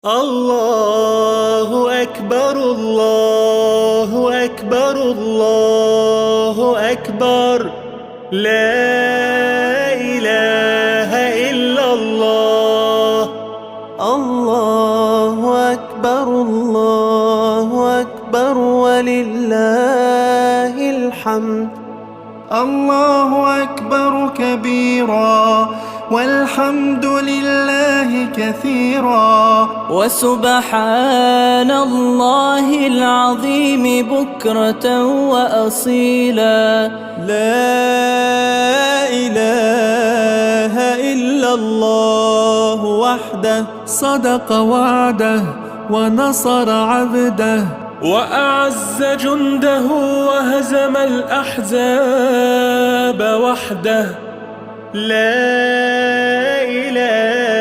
الله أكبر الله أكبر الله أكبر لا إله إلا الله. الله أكبر ولله الحمد. الله أكبر كبيرا والحمد لله كثيرا وسبحان الله العظيم بكرة وأصيلا. لا إله إلا الله وحده صدق وعده ونصر عبده وأعز جنده وهزم الأحزاب وحده. لا إله